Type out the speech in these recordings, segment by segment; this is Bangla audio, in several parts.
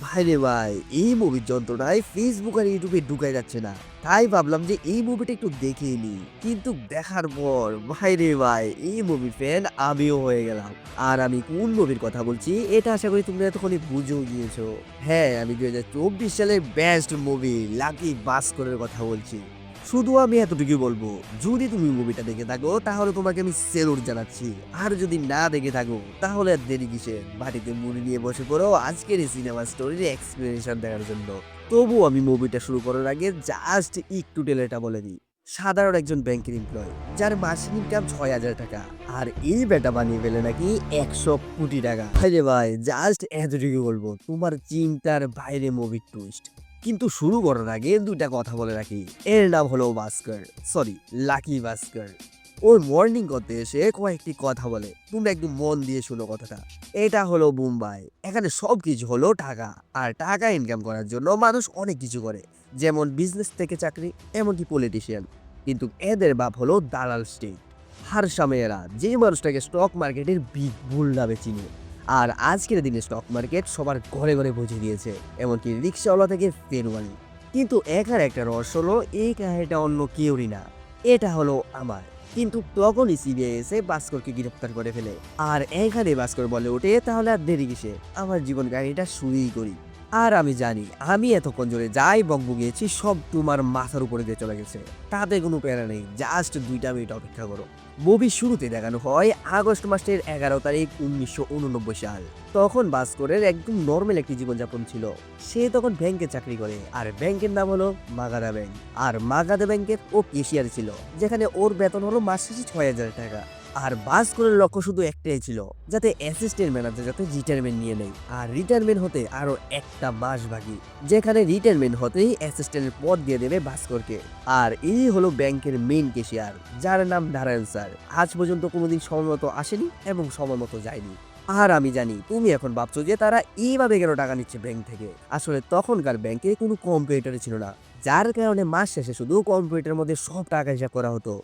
ভাইরে ভাই, এই মুভির যন্ত্রণায় ফেসবুক আর ইউটিউবে ঢুকাই যাচ্ছে না। তাই ভাবলাম যে এই মুভিটা একটু দেখেই নিই। কিন্তু দেখার পর ভাইরে ভাই, এই মুভির ফ্যান আমিও হয়ে গেলাম। আর আমি কোন মুভির কথা বলছি এটা আশা করি তোমরা এতক্ষণে বুঝেও গিয়েছো। হ্যাঁ, আমি ২০২৪ সালের বেস্ট মুভি লাকি ভাস্করের কথা বলছি। শুধু আমি এতটুকুই বলবো, যদি তুমি মুভিটা দেখে থাকো তাহলে তোমাকে আমি সেলুট জানাচ্ছি। আর যদি না দেখে থাকো তাহলে আর দেরি কিসের, বাড়িতে মুড়ি নিয়ে বসে পড়ো আজকের এই সিনেমা স্টোরির এক্সপ্লেনেশন দেখার জন্য। তবু আমি মুভিটা শুরু করার আগে জাস্ট একটু টেলেটা বলে দিই। সাধারণ একজন ব্যাংকের এমপ্লয় যার মাসিক ইনকাম ৬,০০০ টাকা, আর এই বেটা বানিয়ে ফেলে নাকি ১০০ কোটি টাকা। ভাইরে ভাই, জাস্ট এতটুকু বলবো, তোমার চিন্তার বাইরে মুভি টুইস্ট। কিন্তু শুরু করার আগে দুইটা কথা বলে রাখি। এর নাম হলো ভাস্কর, সরি লাকি ভাস্কর। ওর মর্নিং করতে এসে কয়েকটি কথা বলে, তোমরা একটু মন দিয়ে শুনো কথাটা। এটা হলো মুম্বাই, এখানে সব কিছু হলো টাকা। আর টাকা ইনকাম করার জন্য মানুষ অনেক কিছু করে, যেমন বিজনেস থেকে চাকরি, এমনকি পলিটিশিয়ান। কিন্তু এদের বাপ হলো দালাল স্টেট। হারসা মেয়েরা যে মানুষটাকে স্টক মার্কেটের বিগ বুল নামে চিনে। আর আজকের দিনে স্টক মার্কেট সবার ঘরে ঘরে পৌঁছে দিয়েছে, এমনকি রিক্সাওয়ালা থেকে ফেরওয়ালি। কিন্তু একার একটা রহস্য হলো, এই কাহিনীটা অন্য কেউরই না, এটা হলো আমার। কিন্তু তখনই সিবিআই এসে ভাস্করকে গ্রেপ্তার করে ফেলে। আর এখানে ভাস্কর বলে ওঠে, তাহলে আর দেরি কিসে, আমার জীবন কাহিনীটা শুরুই করি। আর আমি জানি আমি এতক্ষণ জোরে যাই বকবকিয়েছি সব তোমার মাথার উপরে দিয়ে চলে গেছে। তাতে কোনো প্যারা নেই, জাস্ট 2 মিনিট অপেক্ষা করো। মুভির শুরুতে দেখানো হয় আগস্ট মাসের ১১ তারিখ ১৯৮৯ সাল। তখন ভাস্করের একদম নর্মাল একটি জীবনযাপন ছিল। সে তখন ব্যাংকে চাকরি করে, আর ব্যাংকের নাম হলো মাগাধা ব্যাংক। আর মাগাধা ব্যাংকের ও কেশিয়ার ছিল, যেখানে ওর বেতন হলো মাস শেষে ৬,০০০ টাকা। আর ভাস্করের লক্ষ্য শুধু একটাই ছিল, যাতে অ্যাসিস্ট্যান্ট ম্যানেজার যাতে রিটায়ারমেন্ট নিয়ে নেয়। আর রিটায়ারমেন্ট হতে আরো একটা মাস বাকি, যেখানে রিটায়ারমেন্ট হতেই অ্যাসিস্ট্যান্টের পদ দিয়ে দেবে ভাস্করকে। আর এই হলো ব্যাংকের মেইন কেশিয়ার, যার নাম নারায়ণ স্যার। আজ পর্যন্ত কোনোদিন সময় মতো আসেনি এবং সময় মতো যায়নি। আর আমি জানি তুমি এখন ভাবছো যে তারা এইভাবে কেন টাকা নিচ্ছে ব্যাংক থেকে। আসলে তখনকার ব্যাংকে কোনো কম্পিউটার ছিল না, যার কারণে মাস শেষে শুধু কম্পিউটারের মধ্যে সব টাকা হিসাব করা হতো।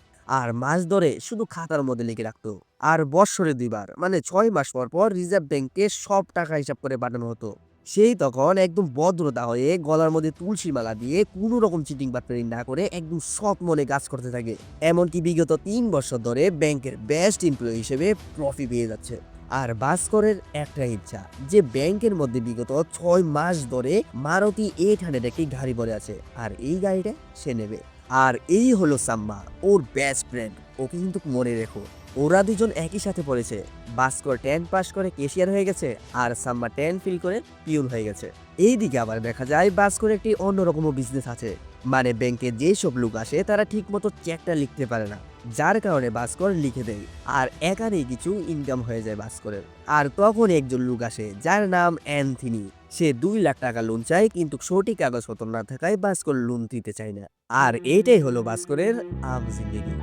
আর মাস ধরে শুধু খাতার মধ্যে লিখে রাখতো। আর বৎসরে ২ বার মানে ৬ মাস পর পর রিজার্ভ ব্যাংকে সব টাকা হিসাব করে পাঠানো হতো। সেই তখন একদম ভদ্রতা হয়ে গলার মধ্যে তুলসী মালা দিয়ে কোনো রকম চিটিং বাটপারি না করে একদম সৎ মনে কাজ করতে থাকে। এমনকি বিগত ৩ বছর ধরে ব্যাংকের বেস্ট এমপ্লয়ি হিসেবে ট্রফি পেয়ে যাচ্ছে। আর ভাস্করের একটা ইচ্ছা, যে ব্যাংকের মধ্যে বিগত ৬ মাস ধরে মারুতি 800 একটি গাড়ি পড়ে আছে, আর এই গাড়িটা সে নেবে। আর এই হলো সাম্মা, ওর বেস্ট ফ্রেন্ড। ওকে কিন্তু মনে রেখো, ওরা দুজন একই সাথে পড়েছে। ভাস্কর 10 পাস করে কেশিয়ার হয়ে গেছে, আর সাম্মা 10 ফিল করে পিউন হয়ে গেছে। এইদিকে আবার দেখা যায় ভাস্কর একটি অন্যরকম বিজনেস আছে। মানে ব্যাংকে যেসব লোক আসে তারা ঠিক মতো চেকটা লিখতে পারে না, যার কারণে ভাস্কর লিখে দেয়। আর এখানেই কিছু ইনকাম হয়ে যায় ভাস্করের। আর তখন একজন লোক আসে যার নাম অ্যান্থনি। সে ২ লাখ টাকা লোন চায়, কিন্তু সঠিক কাগজপত্র না থাকায় ভাস্কর লোন দিতে চায় না। আর এইটাই হলো ভাস্করের আম জিন্দেগি,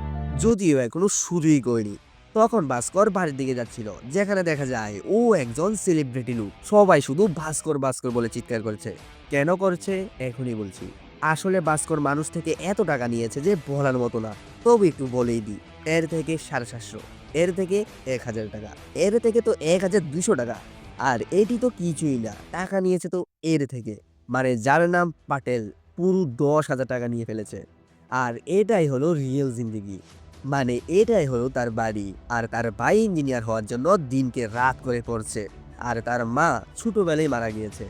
যদিও এখনো শুরুই করেনি। তখন ভাস্কর বাড়ির দিকে যাচ্ছিল, যেখানে দেখা যায় ও একজন সেলিব্রিটি লোক। সবাই শুধু ভাস্কর ভাস্কর বলে চিৎকার করছে। কেন করছে এখনই বলছি। আসলে ভাস্কর মানুষ থেকে এত টাকা নিয়েছে যে বলার মতো না। তবে একটু বলেই দিই, এর থেকে ৭৫০, এর থেকে ১,০০০ টাকা, এর থেকে তো ১,২০০ টাকা। আর এটি তো কিছুই না, টাকা নিয়েছে তো এর থেকে, মানে যার নাম পাটেল, পুরো ১০,০০০ টাকা নিয়ে ফেলেছে। আর এটাই হলো রিয়েল জিন্দেগি। মানে এটাই হলো তার বাড়ি। আর তার ভাই ইঞ্জিনিয়ার হওয়ার জন্য দিনকে রাত করে পড়ছে। আর তার মা ছোটবেলায় মারা গিয়েছে।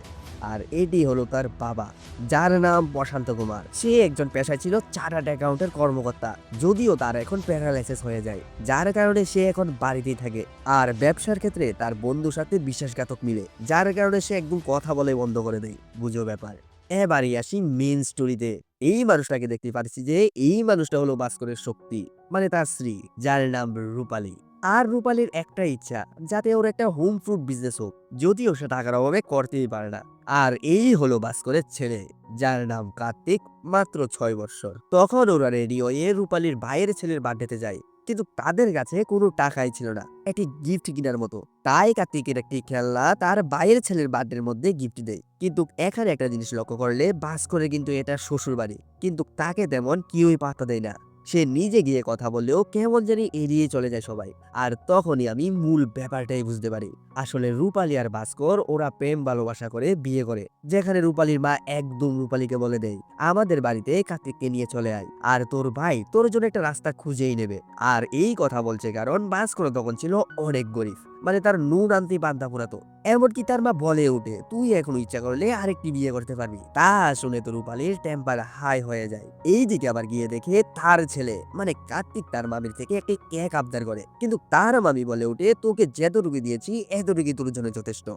আর এটি হলো তার বাবা, যার নাম প্রশান্ত কুমার। সে একজন পেশায় ছিল চার্টার্ড অ্যাকাউন্টের কর্মকর্তা, যদিও তার এখন প্যারালাইসিস হয়ে যায়, যার কারণে সে এখন বাড়িতেই থাকে। আর ব্যবসার ক্ষেত্রে তার বন্ধুর সাথে বিশ্বাসঘাতক মিলে, যার কারণে সে একদম কথা বলে বন্ধ করে দেয়। বুঝো ব্যাপার। এবারই আসি মেন স্টোরিতে। এই মানুষটাকে দেখতে পাচ্ছি যে এই মানুষটা হলো ভাস্করের শক্তি, মানে তার স্ত্রী, যার নাম রূপালী। আর রূপালীর একটা ইচ্ছা, যাতে ওর একটা হোম ফ্রুট বিজনেস হোক, যদিও সে টাকার অভাবে করতেই পারে না। আর এই হলো ভাস্করের ছেলে, যার নাম কার্তিক, মাত্র ৬ বৎসর। তখন ওরা রেডি হয়ে রূপালীর ভাইয়ের ছেলের বার্থডেতে যায়, কিন্তু তাদের কাছে কোনো টাকাই ছিল না একটি গিফট কেনার মতো। তাই কার্তিকের একটি খেলনা তার ভাইয়ের ছেলের বার্থডের মধ্যে গিফট দেয়। কিন্তু এখানে একটা জিনিস লক্ষ্য করলে, ভাস্করের কিন্তু এটা শ্বশুর বাড়ি, কিন্তু তাকে তেমন কেউই পাত্তা দেয় না। সে নিজে গিয়ে কথা বললেও কেমন জানি এড়িয়ে চলে যায় সবাই। আর তখনই আমি মূল ব্যাপারটাই বুঝতে পারি। আসলে রূপালী আর ভাস্কর ওরা প্রেম ভালোবাসা করে বিয়ে করে, যেখানে রূপালীর মা একদম রূপালীকে বলে দেয় আমাদের বাড়িতে কার্তিককে নিয়ে চলে আয়, আর তোর ভাই তোর জন্য একটা রাস্তা খুঁজেই নেবে। আর এই কথা বলছে কারণ ভাস্কর তখন ছিল অনেক গরিব, মানে তার নুন আনতে বান্ধা পুরাতো। এমনকি তার মা বলে ওঠে তুই এখন ইচ্ছা করলে আরেকটি বিয়ে করতে পারবি। তা শুনে তো রূপালীর টেম্পার হাই হয়ে যায়। এইদিকে আবার গিয়ে দেখে তার ছেলে মানে কার্তিক তার মামির থেকে একটি কেক আবদার করে, কিন্তু তার মামি বলে ওঠে তোকে যেতটুকু দিয়েছি এতটুকুই তোর জন্য যথেষ্ট।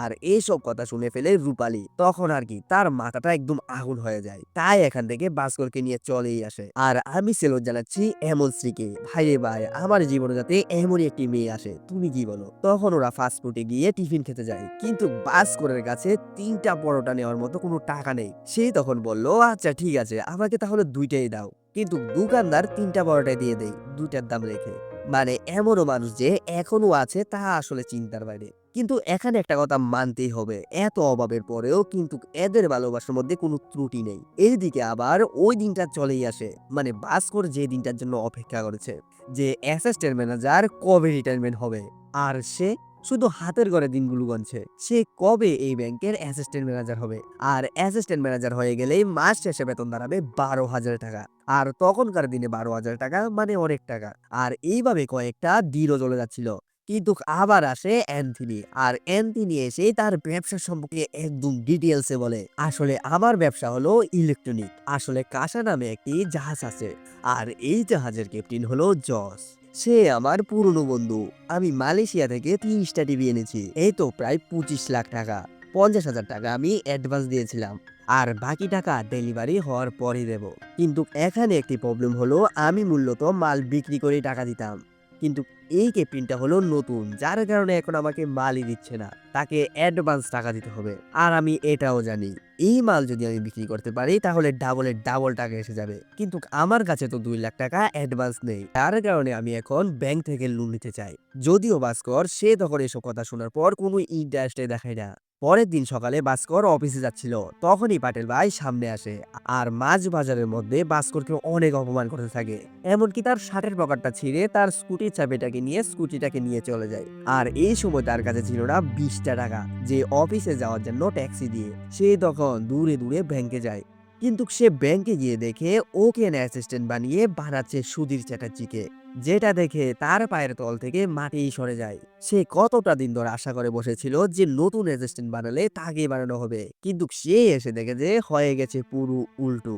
আর এইসব কথা শুনে ফেলে রূপালী, তখন আর কি তার মাথাটা একদম আগুন হয়ে যায়। তাই এখান থেকে ভাস্করকে নিয়ে চলেই আসে। আর আমি সেলুট জানাচ্ছি এমন স্ত্রীকে। ভাই রে ভাই, আমার জীবনে যাতে এমনই একটি মেয়ে আসে, তুমি কি বলো? তখন ওরা ফাস্ট ফুডে গিয়ে টিফিন খেতে যায়, কিন্তু ভাস্করের কাছে 3টা পরোটা নেওয়ার মতো কোনো টাকা নেই। সে তখন বলল আচ্ছা ঠিক আছে আমাকে তাহলে 2টাই দাও, কিন্তু দোকানদার 3টা পরোটাই দিয়ে দেয় 2টার দাম রেখে। মানে এমনও মানুষ যে এখনো আছে তা আসলে চিন্তার বাইরে। কিন্তু এখানে একটা কথা মানতেই হবে, এত অভাবের পরেও কিন্তু এদের ভালোবাসার মধ্যে কোনো ত্রুটি নেই। এইদিকে আবার ওই দিনটা চলেই আসে, মানে ভাস্কর যে দিনটার জন্য অপেক্ষা করেছে, যে অ্যাসিস্ট্যান্ট ম্যানেজার কবে রিটায়ারমেন্ট হবে। আর সে শুধু হাতের ঘরে দিনগুলো গুনছে, সে কবে এই ব্যাংকের অ্যাসিস্ট্যান্ট ম্যানেজার হবে। আর অ্যাসিস্ট্যান্ট ম্যানেজার হয়ে গেলেই মাস শেষে বেতন দাঁড়াবে 12,000 টাকা। আর তখনকার দিনে 12,000 টাকা মানে অনেক টাকা। আর এইভাবে কয়েকটা দিনও চলে যাচ্ছিল, কিন্তু আবার আসে অ্যান্থনি। আর অ্যান্থনি এসে তার ব্যবসা সম্পর্কে একদম ডিটেলসে বলে আসলে আমার ব্যবসা হলো ইলেকট্রনিক। আসলে কাসা নামে একটি জাহাজ আছে, আর এই জাহাজের ক্যাপ্টেন হলো জস। সে আমার পুরনো বন্ধু। আমি মালয়েশিয়া থেকে 30টা টিভি এনেছি, এই তো প্রায় 25 লাখ টাকা। 50,000 টাকা আমি অ্যাডভান্স দিয়েছিলাম, আর বাকি টাকা ডেলিভারি হওয়ার পরই দেব। কিন্তু এখানে একটি প্রবলেম হলো আমি মূলত মাল বিক্রি করে টাকা দিতাম, কিন্তু এই ক্যাপ্টেনটা হলো নতুন, যার কারণে এখন আমাকে মালই দিচ্ছে না, তাকে অ্যাডভান্স টাকা দিতে হবে। আর আমি এটাও জানি এই মাল যদি আমি বিক্রি করতে পারি তাহলে ডাবলের ডাবল টাকা এসে যাবে, কিন্তু আমার কাছে তো 2 লাখ টাকা অ্যাডভান্স নেই। তার কারণে আমি এখন ব্যাংক থেকে লোন নিতে চাই। যদিও ভাস্কর সে তখন এসব কথা শোনার পর কোনো ইন্টারেস্টে দেখায় না। পরের দিন সকালে ভাস্কর অফিসে যাচ্ছিল, তখনই পাটেল ভাই সামনে আসে আর মাছ বাজারের মধ্যে ভাস্করকে অনেক অপমান করতে থাকে। এমনকি তার শার্টের পকেটটা ছিঁড়ে তার স্কুটির চাবিটাকে নিয়ে স্কুটিটাকে নিয়ে চলে যায়। আর এই সময় তার কাছে ছিল না 20টা টাকা, যে অফিসে যাওয়ার জন্য ট্যাক্সি দিয়ে সে তখন দূরে দূরে ব্যাংকে যায়। কিন্তু সে ব্যাংকে গিয়ে দেখে ওকে অ্যাসিস্ট্যান্ট বানিয়ে বানাচ্ছে সুধীর চ্যাটার্জিকে, যেটা দেখে তার পায়ের তল থেকে মাটি সরে যায়। সে কতটা দিন ধরে আশা করে বসেছিল যে নতুন অ্যাসিস্ট্যান্ট বানালে তাকে বানানো হবে, কিন্তু সে এসে দেখে যে হয়ে গেছে পুরো উল্টো।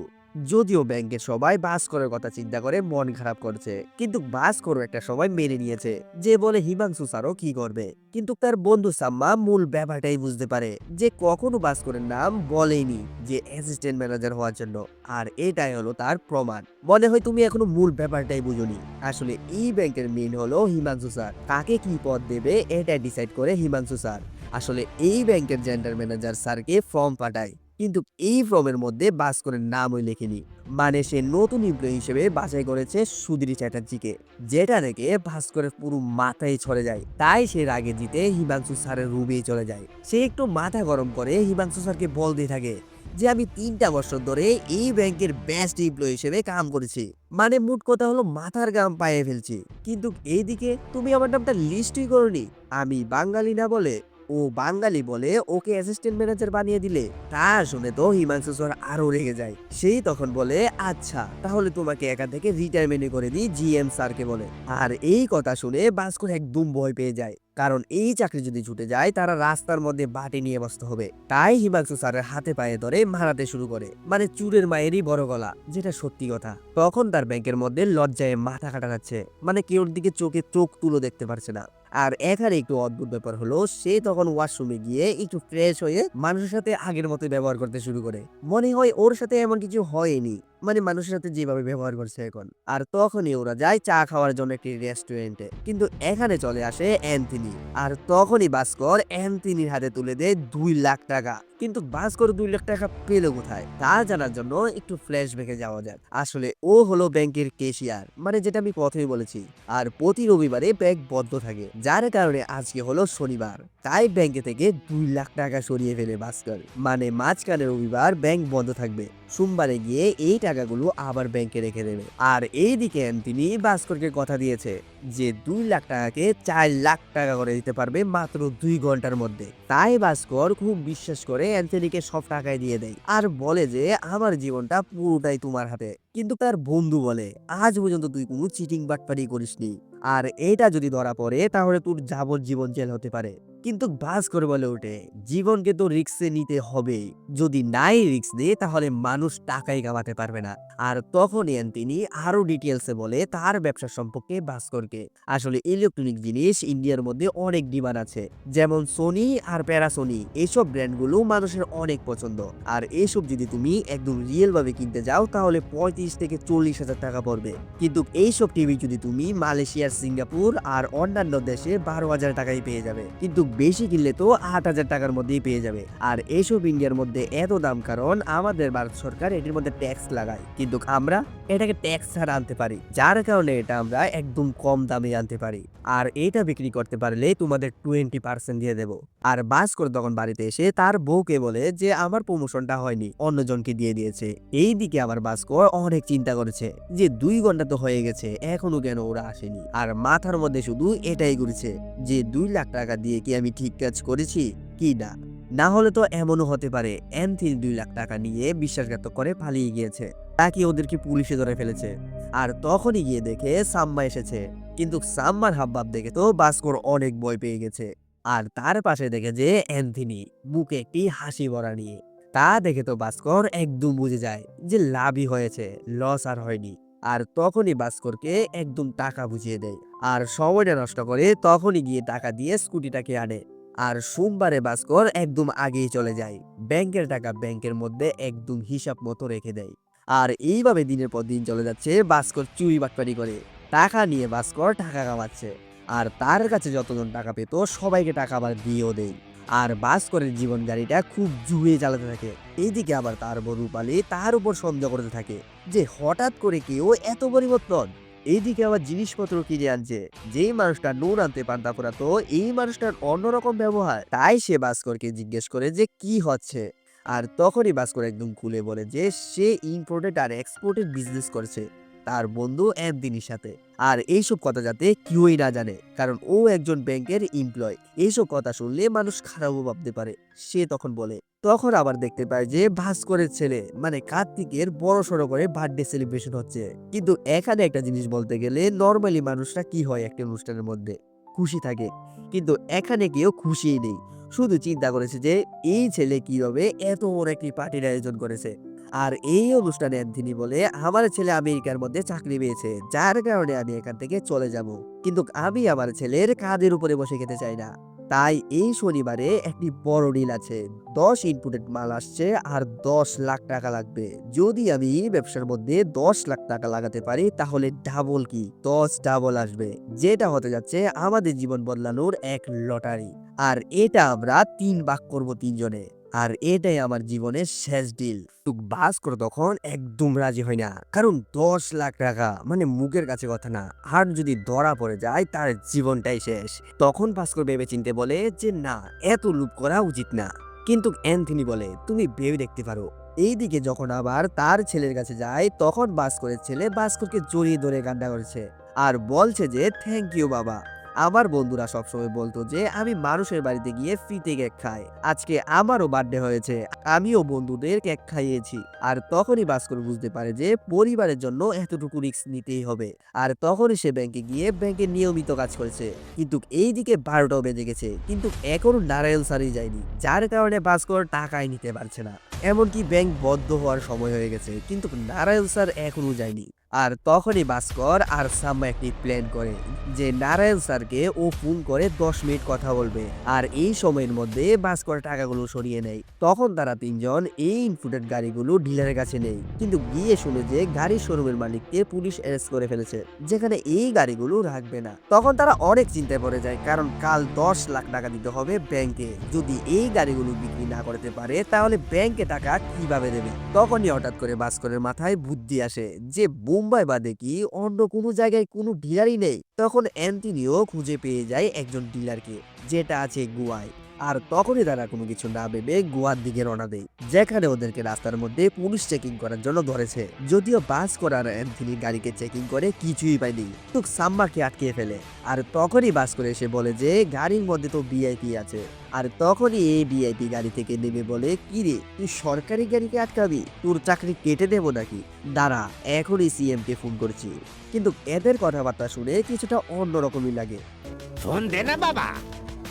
যদিও ব্যাংকের সবাই ভাস্করের কথা চিন্তা করে মন খারাপ করছে, কিন্তু ভাস্করও একটা সময় মেনে নিয়েছে, যে বলে হিমাংশু স্যারও কি করবে। কিন্তু তার বন্ধু সাম্মা মূল ব্যাপারটাই বুঝতে পারে, যে কখনো ভাস্করের নাম বলেনি যে অ্যাসিস্ট্যান্ট ম্যানেজার হওয়ার জন্য। আর এটাই হলো তার প্রমাণ। মনে হয় তুমি এখনো মূল ব্যাপারটাই বুঝোনি। আসলে এই ব্যাংকের মেইন হলো হিমাংশু স্যার, কাকে কি পদ দেবে এটা ডিসাইড করে হিমাংশু স্যার। আসলে এই ব্যাংকের জেন্ডার ম্যানেজার স্যারকে ফর্ম পাঠায়, কিন্তু এই ফর্মের মধ্যে ভাস্করের নামই লেখেনি। মানে সে নতুন এমপ্লয়ি হিসেবে বাছাই করেছে সুধীর চ্যাটার্জিকে, যেটা দেখে ভাস্করের পুরো মাথায় ছড়ে যায়। তাই সে রাগে জিতে হিমাংশু স্যারের রুমে চলে যায়। সে একটু মাথা গরম করে হিমাংশু স্যারকে বলতে থাকে যে আমি 3টা বছর ধরে এই ব্যাংকের বেস্ট এমপ্লয়ি হিসেবে কাম করেছি, মানে মোট কথা হলো মাথার গাম পায়ে ফেলছি, কিন্তু এইদিকে তুমি আমার নামটা লিস্টই করনি। আমি বাঙালি না বলে ও বাঙালি বলে ওকে অ্যাসিস্ট্যান্ট ম্যানেজার বানিয়ে দিলে। তা শুনে তো হিমাংশু স্যার আরো রেগে যায়। সেই তখন বলে আচ্ছা তাহলে তোমাকে এখান থেকে রিটায়ারমেন্ট করে দিই জিএম স্যারকে বলে। আর এই কথা শুনে ভাস্কর একদম ভয় পেয়ে যায়, কারণ এই চাকরি যদি ছুটে যায় তারা রাস্তার মধ্যে বাটি নিয়ে বসতে হবে। তাই হিমাংশু স্যারের হাতে পায়ে ধরে মারাতে শুরু করে, মানে চুরের মায়েরই বড় গলা, যেটা সত্যি কথা। তখন তার ব্যাংকের মধ্যে লজ্জায় মাথা কাটা যাচ্ছে, মানে কেউর দিকে চোখে চোখ তুলো দেখতে পারছে না। আর এখানে একটু অদ্ভুত ব্যাপার হলো সে তখন ওয়াশরুমে গিয়ে একটু ফ্রেশ হয়ে মানুষের সাথে আগের মতো ব্যবহার করতে শুরু করে। মনে হয় ওর সাথে এমন কিছু হয়নি, মানে মানুষের সাথে যেভাবে ব্যবহার করছে এখন। আর তখনই ওরা যায় চা খাওয়ার জন্য একটি রেস্টুরেন্টে, কিন্তু এখানে চলে আসে অ্যান্থনি। আর তখনই ভাস্কর অ্যান্থনির হাতে তুলে দেয় 2 লাখ টাকা। কিন্তু ভাস্কর 2 লাখ টাকা পেলো কোথায় তা জানার জন্য একটু ফ্ল্যাশব্যাকে যাওয়া যাক। আসলে ও হলো ব্যাংকের ক্যাশিয়ার, মানে যেটা আমি প্রথমেই বলেছি। আর প্রতি রবিবারে ব্যাংক বন্ধ থাকে, যার কারণে আজকে হলো শনিবার, তাই ব্যাংকে থেকে 2 লাখ টাকা সরিয়ে ফেলে ভাস্কর। মানে মাঝখানে রবিবার ব্যাংক বন্ধ থাকবে, সোমবারে গিয়ে এই টাকাগুলো আবার ব্যাংকে রেখে দেবে। আর এইদিকে তিনি ভাস্করকে কথা দিয়েছে যে 2 লাখ টাকাকে 4 লাখ টাকা করে দিতে পারবে মাত্র 2 ঘন্টার মধ্যে। তাই ভাস্কর খুব বিশ্বাস করে অ্যান্থনিকে সব টাকায় দিয়ে দেয় আর বলে যে আমার জীবনটা পুরোটাই তোমার হাতে। কিন্তু তার বন্ধু বলে আজ পর্যন্ত তুই কোনো চিটিং বাটপারি করিসনি, আর এটা যদি ধরা পড়ে তাহলে তোর যাবজ্জীবন জেল হতে পারে। কিন্তু ভাস্কর বলে ওঠে জীবনকে তো রিস্কে নিতে হবে, যদি নাই রিস্ক নেই তাহলে মানুষ টাকাই কামাতে পারবে না। আর তখনই তিনি আরো ডিটেলসে বলে তার ব্যবসা সম্পর্কে ভাস্করকে। আসলে ইলেকট্রনিক জিনিস ইন্ডিয়ার মধ্যে অনেক ডিমান্ড আছে, যেমন সোনি আর প্যারাসোনি, এইসব ব্র্যান্ডগুলো মানুষের অনেক পছন্দ। আর এইসব যদি তুমি একদম রিয়েল ভাবে কিনতে যাও তাহলে 35 থেকে 40 হাজার টাকা পড়বে। কিন্তু এইসব টিভি যদি তুমি মালয়েশিয়ার, সিঙ্গাপুর আর অন্যান্য দেশে 12,000 টাকায় পেয়ে যাবে, কিন্তু বেশি কিনলে তো 8,000 টাকার মধ্যেই পেয়ে যাবে। আর এইসব ইন্ডিয়ার মধ্যে এত দাম কারণ আমাদের ভারত সরকার এটির মধ্যে ট্যাক্স লাগায়, কিন্তু আমরা এটাকে ট্যাক্স ছাড়া আনতে পারি, যার কারণে এটা আমরা একদম কম দামে আনতে পারি। আর এটা বিক্রি করতে পারলে তোমাদের 20% দিয়ে দেব। আর ভাস্কর তখন বাড়িতে এসে তার বউকে বলে যে আমার প্রমোশনটা হয়নি, অন্যজনকে দিয়ে দিয়েছে। এইদিকে আবার ভাস্কর অনেক চিন্তা করেছে যে 2 ঘন্টা তো হয়ে গেছে, এখনো কেন ওরা আসেনি। আর মাথার মধ্যে শুধু এটাই ঘুরছে যে 2 লাখ টাকা দিয়ে কি আমি ঠিক কাজ করেছি কি না। না হলে তো এমনও হতে পারে অ্যান্থনি 2 লাখ টাকা নিয়ে বিশ্বাসঘাতক করে পালিয়ে গিয়েছে, তাকে ওদেরকে পুলিশে ধরে ফেলেছে। আর তখনই গিয়ে দেখে সাম্মা এসেছে, কিন্তু সাম্মার হাবভাব দেখে তো ভাস্কর অনেক ভয় পেয়ে গেছে। আর তার পাশে দেখে যে অ্যান্থনি মুখে একটি হাসি ভরা নিয়ে, তা দেখে তো ভাস্কর একদম বুঝে যায় যে লাভই হয়েছে, লস আর হয়নি। আর তখনই ভাস্করকে একদম টাকা বুঝিয়ে দেয় আর সময়টা নষ্ট করে তখনই গিয়ে টাকা দিয়ে স্কুটিটাকে আনে। আর সোমবারে ভাস্কর একদম আগেই চলে যায়, ব্যাংকের টাকা ব্যাংকের মধ্যে একদম হিসাব মতো রেখে দেয়। আর এইভাবে দিনের পর দিন চলে যাচ্ছে, ভাস্কর চুরি বাটপারি করে টাকা নিয়ে ভাস্কর টাকা কামাচ্ছে। আর তার কাছে যতজন টাকা পেত সবাইকে টাকা আবার দিয়েও দেয়। আর ভাস্করের জীবন গাড়িটা খুব জুড়ে চালাতে থাকে। এইদিকে আবার তার বউ রূপালী তার উপর সন্দেহ করতে থাকে যে হঠাৎ করে কেউ এত পরিবর্তন। এইদিকে আবার জিনিসপত্র কিনে আনছে, যেই মানুষটা নুন আনতে পান্তা তো এই মানুষটার অন্যরকম ব্যবহার। তাই সে ভাস্করকে জিজ্ঞেস করে যে কি হচ্ছে। আর তখনই ভাস্কর একদম খুলে বলে যে সে ইম্পোর্টেড আর এক্সপোর্টেড বিজনেস করছে তার বন্ধু অ্যান্থনির সাথে। আর এইসব কথা যাতে কেউই না জানে, কারণ ও একজন ব্যাংকের এমপ্লয়। এইসব কথা শুনলে মানুষ খারাপও ভাবতে পারে। সে তখন বলে, তখন আবার দেখতে পায় যে ভাস্করের ছেলে মানে কার্তিকের বড় সড়ো করে বার্থডে সেলিব্রেশন হচ্ছে। কিন্তু এখানে একটা জিনিস বলতে গেলে নর্মালি মানুষরা কি হয় একটা অনুষ্ঠানের মধ্যে খুশি থাকে, কিন্তু এখানে কেউ খুশিই নেই, শুধু চিন্তা করেছে যে এই ছেলে কিভাবে এত বড় একটি পার্টির আয়োজন করেছে। আর এই অনুষ্ঠানে অ্যান্থনি বলে আমার ছেলে আমেরিকার মধ্যে চাকরি পেয়েছে, যার কারণে আমি এখান থেকে চলে যাব, কিন্তু আমি আমার ছেলের কাঁধের উপরে বসে খেতে চাই না। তাই এই শনিবারে একটি বড় ডিল আছে, 10 ইনপুটেড মাল আসছে আর 10 লাখ টাকা লাগবে। যদি আমি এই ব্যবসার মধ্যে 10 লাখ টাকা লাগাতে পারি তাহলে ডাবল কি 10 ডাবল আসবে, যেটা হতে যাচ্ছে আমাদের জীবন বদলানোর এক লটারি। আর এটা আমরা 3 ভাগ করব 3 জনে, আর এটাই আমার জীবনের শেষ ডিল। তো ভাস্কর তখন একদম রাজি হয় না, কারণ 10 লাখ টাকা মানে মুখের কাছে কথা না, আর যদি ধরা পড়ে যায় তার জীবনটাই শেষ। তখন ভাস্কর ভেবে চিনতে বলে যে না, এত লুপ করা উচিত না। কিন্তু অ্যান্থনি বলে তুমি ভেবে দেখতে পারো। এইদিকে যখন আবার তার ছেলের কাছে যায় তখন ভাস্করের ছেলে ভাস্করকে জড়িয়ে ধরে কান্না করছে আর বলছে যে থ্যাংক ইউ বাবা। আমার বন্ধুরা সবসময় বলতো যে আমি মানুষের বাড়িতে গিয়ে ফ্রিতে কেক খাই, আজকে আমারও বার্থডে হয়েছে, আমিও বন্ধুদের কেক খাইয়েছি। আর তখনই ভাস্কর বুঝতে পারে যে পরিবারের জন্য এতটুকু রিস্ক নিতেই হবে। আর তখনই সে ব্যাংকে গিয়ে ব্যাংকে নিয়মিত কাজ করেছে। কিন্তু এইদিকে 12টাও বেজে গেছে, কিন্তু এখনো নারায়ণ স্যারই যায়নি, যার কারণে ভাস্কর টাকাই নিতে পারছে না। এমনকি ব্যাংক বন্ধ হওয়ার সময় হয়ে গেছে, কিন্তু নারায়ণ স্যার এখনো যায়নি। আর তখনই ভাস্কর আর সাম্মা একটি প্ল্যান করে যে নারায়ণ স্যারকে ও ফোন করে 10 মিনিট কথা বলবে, আর এই সময়ের মধ্যে ভাস্কর টাকাগুলো সরিয়ে নেয়। তখন তারা তিনজন এই ইনফুটেড গাড়িগুলো ডিলারের কাছে নেই, কিন্তু গিয়ে শুনে যে গাড়ির শোরুমের মালিককে পুলিশ অ্যারেস্ট করে ফেলেছে, যেখানে এই গাড়িগুলো রাখবে না। তখন তারা অনেক চিন্তায় পড়ে যায়, কারণ কাল 10 লাখ টাকা দিতে হবে ব্যাংকে। যদি এই গাড়িগুলো বিক্রি না করতে পারে তাহলে ব্যাংকে টাকা কিভাবে দেবে। তখনই হঠাৎ করে ভাস্করের মাথায় বুদ্ধি আসে যে বোম্বাই বাদে কি অন্য কোনো জায়গায় কোনো ডিলারই নেই। তখন অ্যান্টনিও খুঁজে পেয়ে যায় একজন ডিলারকে, যেটা আছে গোয়ায়। আর তখনই তারা কোনো কিছু না ভেবে গোয়ার দিকে রওনা দেয়, যেখানে ওদেরকে রাস্তার মধ্যে পুলিশ চেকিং করার জন্য ধরেছে। যদিও ভাস্কর আর অ্যান্থনির গাড়িকে চেকিং করে কিছুই পায়নি, তো সাম্মাকে আটকে ফেলে। আর তখনই ভাস্কর এসে বলে যে গাড়ির মধ্যে তো ভিআইপি আছে। আর তখনই এই ভিআইপি গাড়ি থেকে নেমে বলে, কি রে তুই সরকারি গাড়িকে আটকাবি, তোর চাকরি কেটে দেবো নাকি, দাঁড়া এখনই সিএম কে ফোন করছি। কিন্তু এদের কথাবার্তা শুনে কিছুটা অন্যরকমই লাগে। फोन देना बाबा,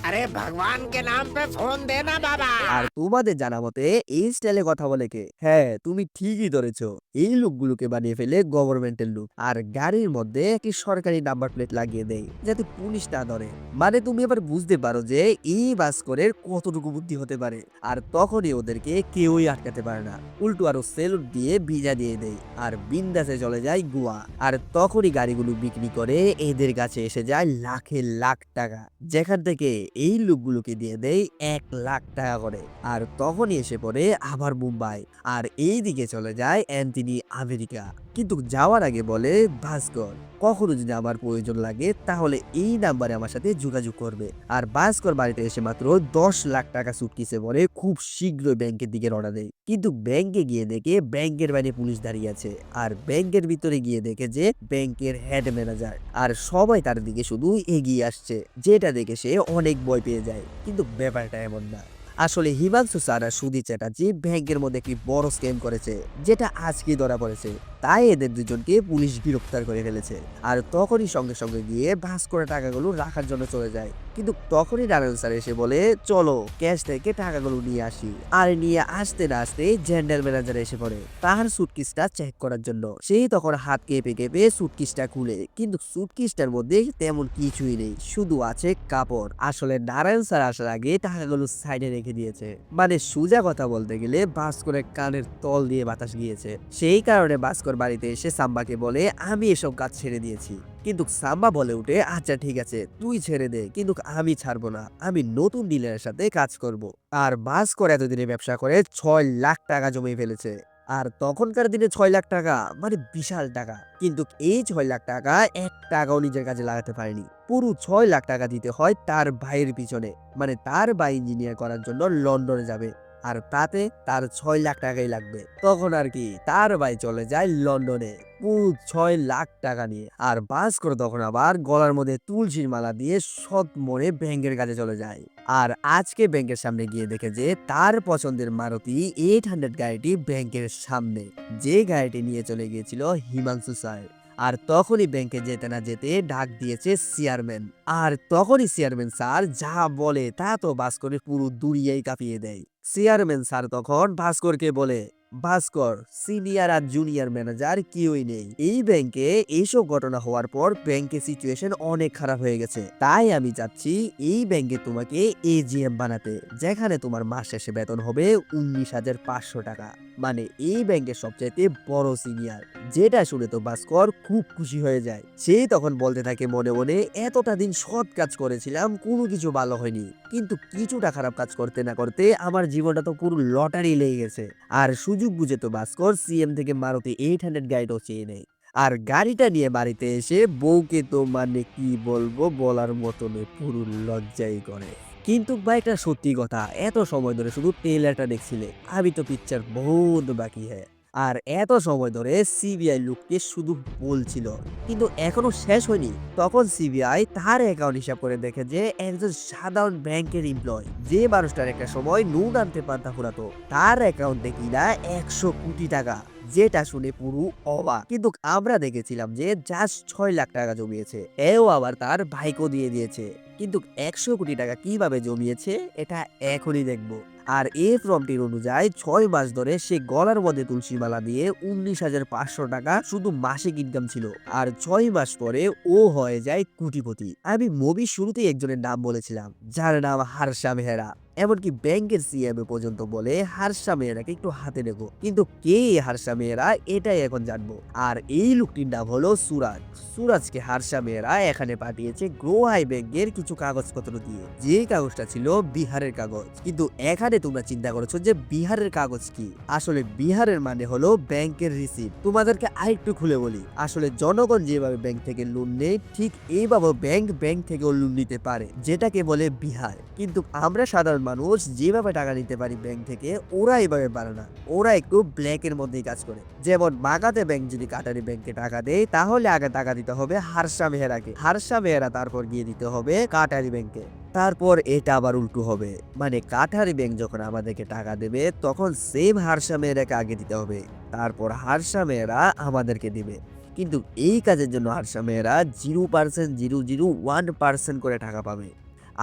अरे भगवान के नाम पे फोन देना बाबा। আর তোমাদের জানা মতে এই স্টাইলে কথা বলে কে? হ্যাঁ, তুমি ঠিকই ধরেছো। এই লোকগুলোকে বানিয়ে ফেলে গভর্নমেন্টের লোক, আর গাড়ির মধ্যে একটি সরকারি নাম্বার প্লেট লাগিয়ে দেয় যাতে পুলিশ না ধরে। মানে তুমি এবার বুঝতে পারো যে এই ভাস্করের কতটুকু বুদ্ধি হতে পারে। আর তখনই ওদেরকে কেউই আটকাতে পারে না, উল্টো আরো সেলুট দিয়ে ভিজা দিয়ে দেয় আর বিন্দাসে চলে যায় গোয়া। আর তখনই গাড়িগুলো বিক্রি করে এদের কাছে এসে যায় লাখের লাখ টাকা, যেখান থেকে এই লোকগুলোকে দিয়ে দেয় 1 লাখ টাকা করে। আর তখনই এসে পড়ে আবার মুম্বাই, আর এই দিকে চলে যায় অ্যান্টনি আমেরিকা। কিন্তু যাওয়ার আগে বলে, ভাস্কর কখনো যদি আমার প্রয়োজন লাগে তাহলে এই নাম্বারে আমার সাথে যোগাযোগ করবে। আর ভাস্কর বাড়িতে এসে মাত্র 10 লাখ টাকা সুটকেসে ভরে খুব শীঘ্রই ব্যাংকের দিকে রওনা দেয়। কিন্তু ব্যাংকে গিয়ে দেখে ব্যাংকের বাইরে পুলিশ দাঁড়িয়ে আছে, আর ব্যাংকের ভিতরে গিয়ে দেখে যে ব্যাংকের হেড ম্যানেজার, আর সবাই তার দিকে শুধু এগিয়ে আসছে, যেটা দেখে সে অনেক ভয় পেয়ে যায়। কিন্তু ব্যাপারটা এমন না, আসলে হিমাংশু স্যার আর সুধীর চ্যাটার্জি ব্যাংকের মধ্যে একটি বড় স্ক্যাম করেছে, যেটা আজকে ধরা পড়েছে। তাই এদের দুজনকে পুলিশ গ্রেফতার করে ফেলেছে। আর তখনই সঙ্গে সঙ্গে গিয়ে ভাস্করের টাকাগুলো রাখার জন্য চলে যায়। কিন্তু তখনই নারায়ণ স্যার এসে বলে, চলো ক্যাশ থেকে টাকাগুলো নিয়ে আসি। আর নিয়ে আসতে না আসতে জেনারেল ম্যানেজার এসে পড়ে তার সুটকেসটা চেক করার জন্য। সেই তখন হাত কেঁপে কেঁপে সুটকেসটা খুলে, কিন্তু সুটকেসটার মধ্যে তেমন কিছুই নেই, শুধু আছে কাপড়। আসলে নারায়ণ স্যার আসার আগে টাকাগুলো সাইডে রেখে দিয়েছে। মানে সোজা কথা বলতে গেলে ভাস্করের কানের তল দিয়ে বাতাস গিয়েছে। সেই কারণে ভাস্কর বাড়িতে এসে সাম্বাকে বলে, আমি এসব কাজ ছেড়ে দিয়েছি। কিন্তু সাম্বা বলে উঠে, আচ্ছা ঠিক আছে তুই ছেড়ে দে, কিন্তু আমি ছাড়বো না, আমি নতুন ডিলারের সাথে কাজ করব। আর ভাস্কর এতদিনে ব্যবসা করে 6 লাখ টাকা জমিয়ে ফেলেছে। আর তখনকার দিনে 6 লাখ টাকা মানে বিশাল টাকা। কিন্তু এই 6 লাখ টাকা 1 টাকাও নিজের কাজে লাগাতে পারেনি। পুরো 6 লাখ টাকা দিতে হয় তার ভাইয়ের পিছনে, মানে তার ভাই ইঞ্জিনিয়ার করার জন্য লন্ডনে যাবে, আর তাতে তার 6 লাখ টাকাই লাগবে। তখন আর কি তার ভাই চলে যায় লন্ডনে পুরো 6 লাখ টাকা নিয়ে। আর ভাস্কর তখন আবার গলার মধ্যে তুলসীর মালা দিয়ে সৎ মনে ব্যাংকের কাছে চলে যায়। আর আজকে ব্যাংকের সামনে গিয়ে দেখে যে তার পছন্দের মারুতি 800 গাড়িটি ব্যাংকের সামনে, যে গাড়িটি নিয়ে চলে গিয়েছিল হিমাংশু স্যার। আর তখনই ব্যাংকে যেতে না যেতে ডাক দিয়েছে চেয়ারম্যান। আর তখনই চেয়ারম্যান স্যার যা বলে তা তো ভাস্করের পুরো দুনিয়াই কাঁপিয়ে দেয়। চেয়ারম্যান স্যার তখন ভাস্করকে বলে, ভাস্কর সিনিয়র আর জুনিয়র ম্যানেজার কেউই নেই এই ব্যাংকে। এইসব ঘটনা হওয়ার পর ব্যাংকের সিচুয়েশন অনেক খারাপ হয়ে গেছে। তাই আমি চাচ্ছি এই ব্যাংকে তোমাকে এজিএম বানাতে, যেখানে তোমার মাস শেষে বেতন হবে 19,500 টাকা। মানে এই ব্যাংকের সবচাইতে বড় সিনিয়র। যেটা শুনে তো ভাস্কর খুব খুশি হয়ে যায়। সেই তখন বলতে থাকে মনে মনে, এতটা দিন সৎ কাজ করেছিলাম, কোনো কিছু ভালো হয়নি, কিন্তু কিছুটা খারাপ কাজ করতে না করতে আমার জীবনটা তো পুরো লটারি লেগে গেছে। আর সুযোগ বুঝে তো ভাস্কর সিএম থেকে মারুতি 800 গাড়িটাও চেয়ে নেয়। আর গাড়িটা নিয়ে বাড়িতে এসে বউকে তো মানে কি বলবো বলার মতো নয়, পুরো লজ্জাই করে। কিন্তু ভাই একটা সত্যি কথা, এত সময় ধরে শুধু ট্রেলারটা দেখছিলে, আমি তো পিকচার বহুত বাকি হ্যাঁ। আর এত সময় ধরে সিবিআই লোককে শুধু বলছিল, কিন্তু এখনো শেষ হয়নি। তখন সিবিআই তার অ্যাকাউন্ট হিসাব করে দেখে যে একজন সাধারণ ব্যাংকের এমপ্লয়, যে মানুষটার একটা সময় নুন আনতে পান্তা ফুরাতো, তার অ্যাকাউন্টে কিনা 100 কোটি টাকা। যেটা শুনে পুরো অবাক। কিন্তু আমরা দেখেছিলাম যে জাস্ট 6 লাখ টাকা জমিয়েছে, এও আবার তার ভাইকেও দিয়ে দিয়েছে। কিন্তু 100 কোটি টাকা কিভাবে জমিয়েছে এটা এখনই দেখবো। আর এই ফর্মটির অনুযায়ী 6 মাস ধরে সে গলার মধ্যে তুলসী মালা দিয়ে 19,500 টাকা শুধু মাসিক ইনকাম ছিল। আর 6 মাস পরে ও হয়ে যায় কোটিপতি। আমি মুভির শুরুতেই একজনের নাম বলেছিলাম, যার নাম হার্ষা মেহরা। এমনকি ব্যাংকের সিএমএ পর্যন্ত বলে হার্ষা মেহরাকে একটু হাতে নেবো, কিন্তু কে এই হার্ষা মেহরা এটাই এখন জানবো। আর এই লোকটির নাম হলো সুরাজ। সুরাজকে হার্ষা মেহরা এখানে পাঠিয়েছে গ্রো হাই ব্যাংকের কিছু কাগজপত্র দিয়ে, যে কাগজটা ছিল বিহারের কাগজ। কিন্তু এখানে তোমরা চিন্তা করেছো যে বিহারের কাগজ কি? আসলে বিহারের মানে হলো ব্যাংকের রিসিপ্ট। তোমাদেরকে আরেকটু খুলে বলি, আসলে জনগণ যেভাবে ব্যাংক থেকে লোন নেয় ঠিক এইভাবে ব্যাংক থেকেও লোন নিতে পারে, যেটাকে বলে বিহার। কিন্তু আমরা সাধারণ মানুষ যেভাবে টাকা নিতে পারি ব্যাংক থেকে, ওরা এইভাবে পারে না। ওরা একটু ব্ল্যাকের মধ্যেই কাজ করে। যেমন বাগাতে ব্যাংক যদি কাটারি ব্যাংকে টাকা দেয়, তাহলে আগে টাকা দিতে হবে হার্ষা মেহরাকে, হার্ষা মেহরা তারপর গিয়ে দিতে হবে কাটারি ব্যাংকে। তারপর এটা আবার উল্টো হবে, মানে কাটারি ব্যাংক যখন আমাদেরকে টাকা দেবে তখন সেম হার্ষা মেহরাকে আগে দিতে হবে, তারপর হার্ষা মেহরা আমাদেরকে দিবে। কিন্তু এই কাজের জন্য হার্ষা মেহরা 0.001% করে টাকা পাবে।